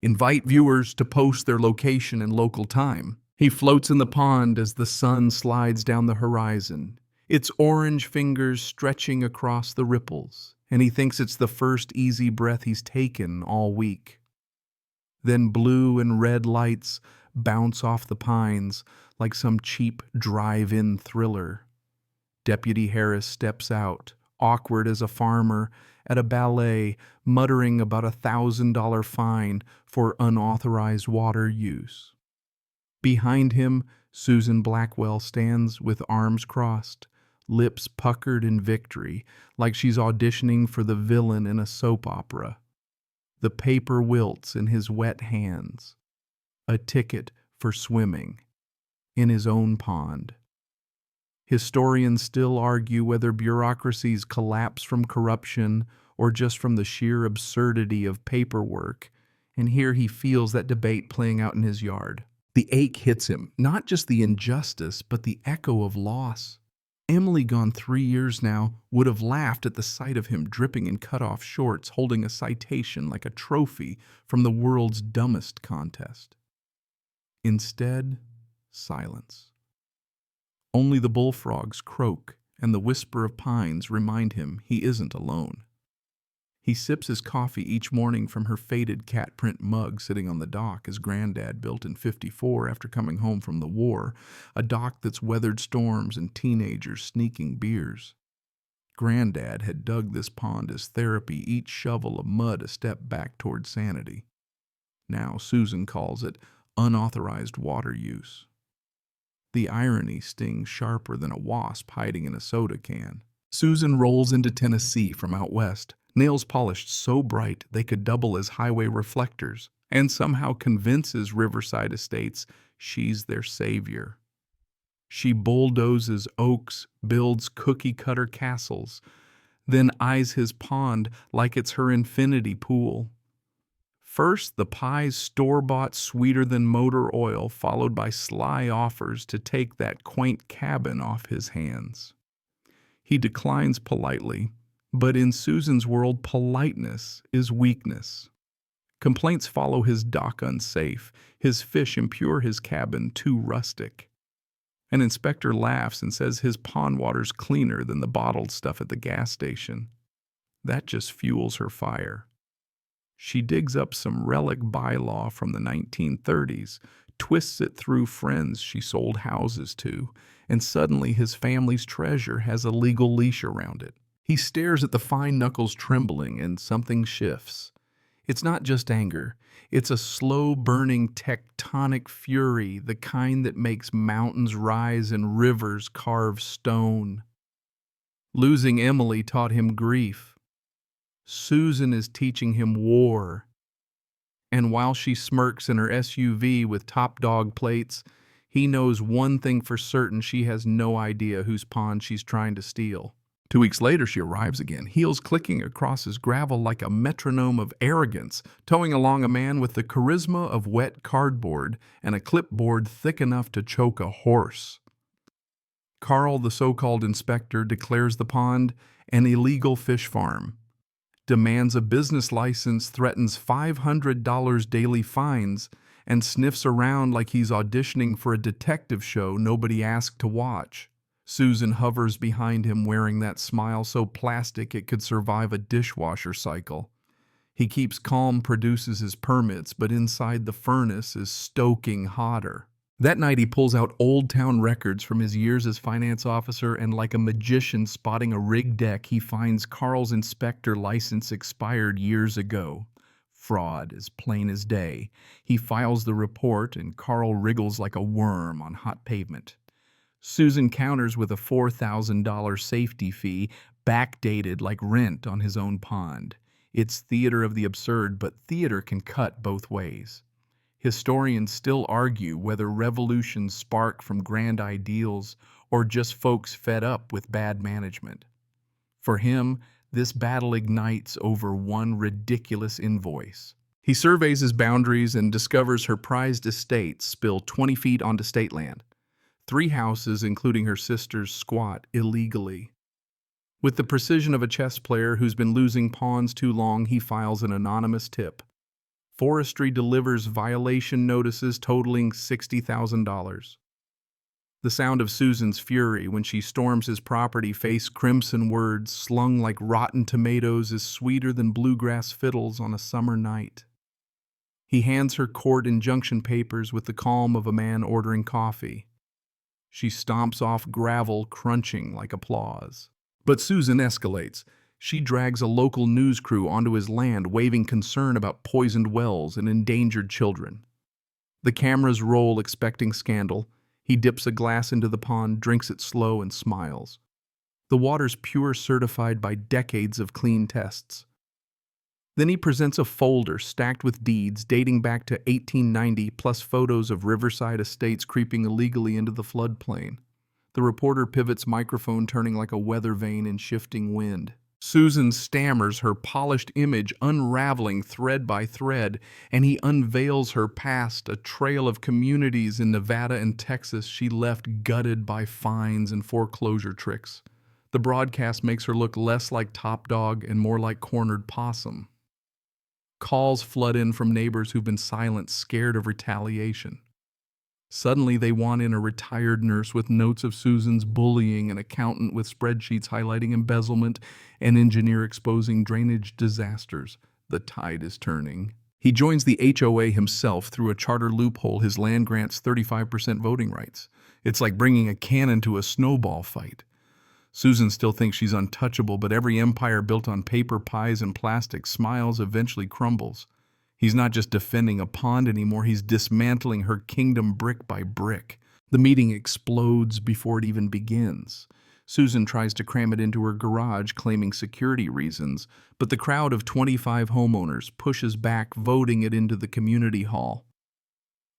Invite viewers to post their location and local time. He floats in the pond as the sun slides down the horizon, its orange fingers stretching across the ripples, and he thinks it's the first easy breath he's taken all week. Then blue and red lights bounce off the pines like some cheap drive-in thriller. Deputy Harris steps out, awkward as a farmer at a ballet, muttering about a $1,000 fine for unauthorized water use. Behind him, Susan Blackwell stands with arms crossed, lips puckered in victory, like she's auditioning for the villain in a soap opera. The paper wilts in his wet hands. A ticket for swimming in his own pond. Historians still argue whether bureaucracies collapse from corruption or just from the sheer absurdity of paperwork, and here he feels that debate playing out in his yard. The ache hits him, not just the injustice, but the echo of loss. Emily, gone 3 years now, would have laughed at the sight of him dripping in cut-off shorts, holding a citation like a trophy from the world's dumbest contest. Instead, silence. Only the bullfrogs croak, and the whisper of pines remind him he isn't alone. He sips his coffee each morning from her faded cat print mug sitting on the dock his granddad built in '54 after coming home from the war, a dock that's weathered storms and teenagers sneaking beers. Granddad had dug this pond as therapy, each shovel of mud a step back toward sanity. Now Susan calls it unauthorized water use. The irony stings sharper than a wasp hiding in a soda can. Susan rolls into Tennessee from out west, nails polished so bright they could double as highway reflectors, and somehow convinces Riverside Estates she's their savior. She bulldozes oaks, builds cookie-cutter castles, then eyes his pond like it's her infinity pool. First, the pie's store-bought sweeter-than-motor oil, followed by sly offers to take that quaint cabin off his hands. He declines politely, but in Susan's world, politeness is weakness. Complaints follow his dock unsafe, his fish impure, his cabin too rustic. An inspector laughs and says his pond water's cleaner than the bottled stuff at the gas station. That just fuels her fire. She digs up some relic bylaw from the 1930s, twists it through friends she sold houses to, and suddenly his family's treasure has a legal leash around it. He stares at the fine knuckles trembling, and something shifts. It's not just anger. It's a slow-burning tectonic fury, the kind that makes mountains rise and rivers carve stone. Losing Emily taught him grief. Susan is teaching him war. And while she smirks in her SUV with top dog plates, he knows one thing for certain: she has no idea whose pond she's trying to steal. 2 weeks later, she arrives again, heels clicking across his gravel like a metronome of arrogance, towing along a man with the charisma of wet cardboard and a clipboard thick enough to choke a horse. Carl, the so-called inspector, declares the pond an illegal fish farm, demands a business license, threatens $500 daily fines, and sniffs around like he's auditioning for a detective show nobody asked to watch. Susan hovers behind him, wearing that smile so plastic it could survive a dishwasher cycle. He keeps calm, produces his permits, but inside the furnace is stoking hotter. That night he pulls out Old Town records from his years as finance officer, and like a magician spotting a rigged deck, he finds Carl's inspector license expired years ago. Fraud, as plain as day. He files the report, and Carl wriggles like a worm on hot pavement. Susan counters with a $4,000 safety fee, backdated like rent on his own pond. It's theater of the absurd, but theater can cut both ways. Historians still argue whether revolutions spark from grand ideals or just folks fed up with bad management. For him, this battle ignites over one ridiculous invoice. He surveys his boundaries and discovers her prized estate spilled 20 feet onto state land. 3 houses, including her sister's, squat illegally. With the precision of a chess player who's been losing pawns too long, he files an anonymous tip. Forestry delivers violation notices totaling $60,000. The sound of Susan's fury when she storms his property, face crimson words slung like rotten tomatoes, is sweeter than bluegrass fiddles on a summer night. He hands her court injunction papers with the calm of a man ordering coffee. She stomps off gravel, crunching like applause. But Susan escalates. She drags a local news crew onto his land, waving concern about poisoned wells and endangered children. The cameras roll, expecting scandal. He dips a glass into the pond, drinks it slow, and smiles. The water's pure, certified by decades of clean tests. Then he presents a folder stacked with deeds dating back to 1890, plus photos of riverside estates creeping illegally into the floodplain. The reporter pivots, microphone turning like a weather vane in shifting wind. Susan stammers, her polished image unraveling thread by thread, and he unveils her past, a trail of communities in Nevada and Texas she left gutted by fines and foreclosure tricks. The broadcast makes her look less like top dog and more like cornered possum. Calls flood in from neighbors who've been silent, scared of retaliation. Suddenly, they want in a retired nurse with notes of Susan's bullying, an accountant with spreadsheets highlighting embezzlement, an engineer exposing drainage disasters. The tide is turning. He joins the HOA himself through a charter loophole. His land grants 35% voting rights. It's like bringing a cannon to a snowball fight. Susan still thinks she's untouchable, but every empire built on paper, pies, and plastic smiles eventually crumbles. He's not just defending a pond anymore, he's dismantling her kingdom brick by brick. The meeting explodes before it even begins. Susan tries to cram it into her garage, claiming security reasons, but the crowd of 25 homeowners pushes back, voting it into the community hall.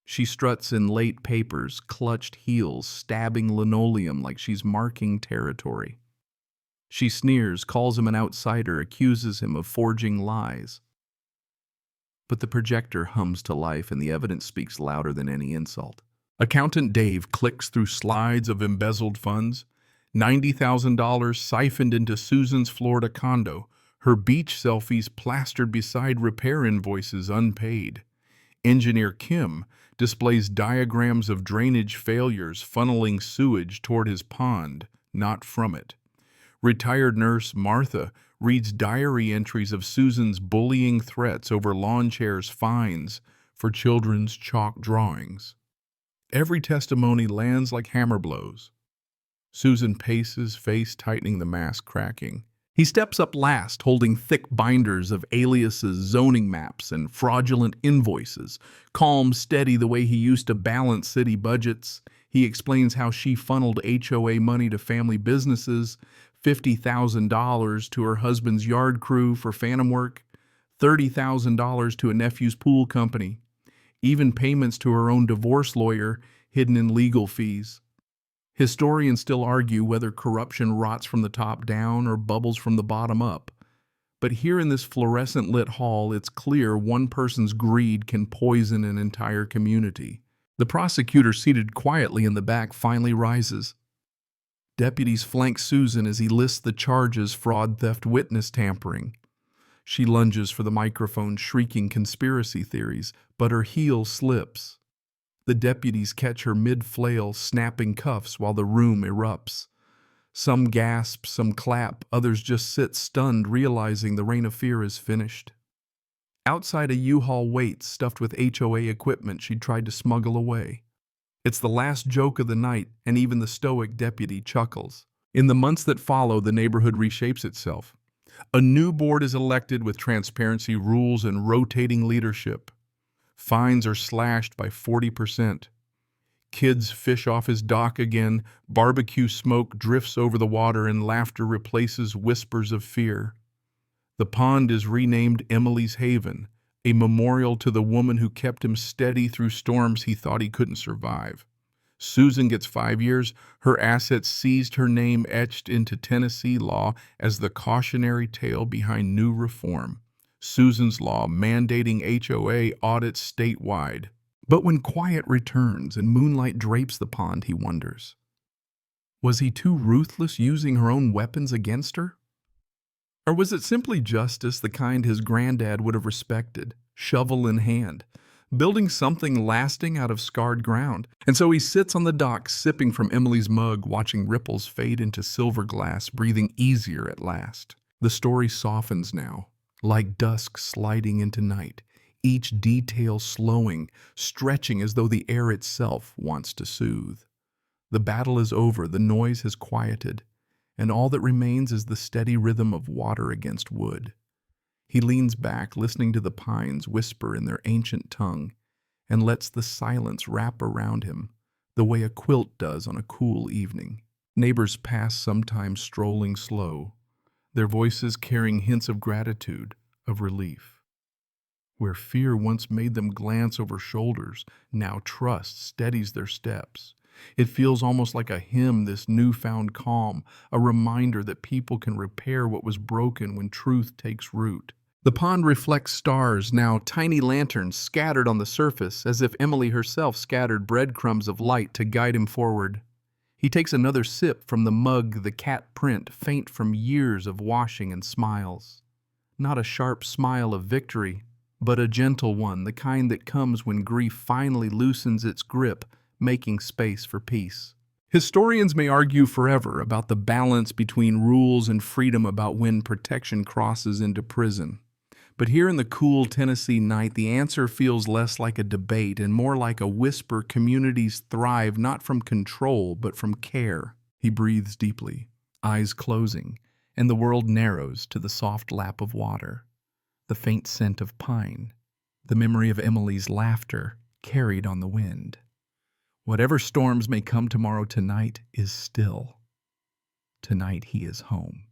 She struts in late papers, clutched heels, stabbing linoleum like she's marking territory. She sneers, calls him an outsider, accuses him of forging lies. But the projector hums to life and the evidence speaks louder than any insult. Accountant Dave clicks through slides of embezzled funds. $90,000 siphoned into Susan's Florida condo, her beach selfies plastered beside repair invoices unpaid. Engineer Kim displays diagrams of drainage failures funneling sewage toward his pond, not from it. Retired nurse Martha reads diary entries of Susan's bullying threats over lawn chairs, fines for children's chalk drawings. Every testimony lands like hammer blows. Susan paces, face tightening, the mask cracking. He steps up last, holding thick binders of aliases, zoning maps, and fraudulent invoices. Calm, steady, the way he used to balance city budgets. He explains how she funneled HOA money to family businesses, $50,000 to her husband's yard crew for phantom work, $30,000 to a nephew's pool company, even payments to her own divorce lawyer hidden in legal fees. Historians still argue whether corruption rots from the top down or bubbles from the bottom up. But here in this fluorescent lit hall, it's clear one person's greed can poison an entire community. The prosecutor, seated quietly in the back, finally rises. Deputies flank Susan as he lists the charges: fraud, theft, witness tampering. She lunges for the microphone, shrieking conspiracy theories, but her heel slips. The deputies catch her mid-flail, snapping cuffs while the room erupts. Some gasp, some clap, others just sit stunned, realizing the reign of fear is finished. Outside, a U-Haul waits, stuffed with HOA equipment she'd tried to smuggle away. It's the last joke of the night, and even the stoic deputy chuckles. In the months that follow, the neighborhood reshapes itself. A new board is elected with transparency rules and rotating leadership. Fines are slashed by 40%. Kids fish off his dock again, barbecue smoke drifts over the water, and laughter replaces whispers of fear. The pond is renamed Emily's Haven, a memorial to the woman who kept him steady through storms he thought he couldn't survive. Susan gets 5 years, her assets seized, her name etched into Tennessee law as the cautionary tale behind new reform. Susan's law mandating HOA audits statewide. But when quiet returns and moonlight drapes the pond, he wonders, was he too ruthless, using her own weapons against her? Or was it simply justice, the kind his granddad would have respected? shovel in hand, building something lasting out of scarred ground. And so he sits on the dock, sipping from Emily's mug, watching ripples fade into silver glass, breathing easier at last. The story softens now, like dusk sliding into night, each detail slowing, stretching as though the air itself wants to soothe. The battle is over, the noise has quieted, and all that remains is the steady rhythm of water against wood. He leans back, listening to the pines whisper in their ancient tongue, and lets the silence wrap around him, the way a quilt does on a cool evening. Neighbors pass, sometimes strolling slow, their voices carrying hints of gratitude, of relief. Where fear once made them glance over shoulders, now trust steadies their steps. It feels almost like a hymn, this newfound calm, a reminder that people can repair what was broken when truth takes root. The pond reflects stars, now tiny lanterns scattered on the surface, as if Emily herself scattered breadcrumbs of light to guide him forward. He takes another sip from the mug, the cat print, faint from years of washing and smiles. Not a sharp smile of victory, but a gentle one, the kind that comes when grief finally loosens its grip, making space for peace. Historians may argue forever about the balance between rules and freedom, about when protection crosses into prison. But here in the cool Tennessee night, the answer feels less like a debate and more like a whisper. Communities thrive not from control, but from care. He breathes deeply, eyes closing, and the world narrows to the soft lap of water, the faint scent of pine, the memory of Emily's laughter carried on the wind. Whatever storms may come tomorrow, tonight is still. Tonight he is home.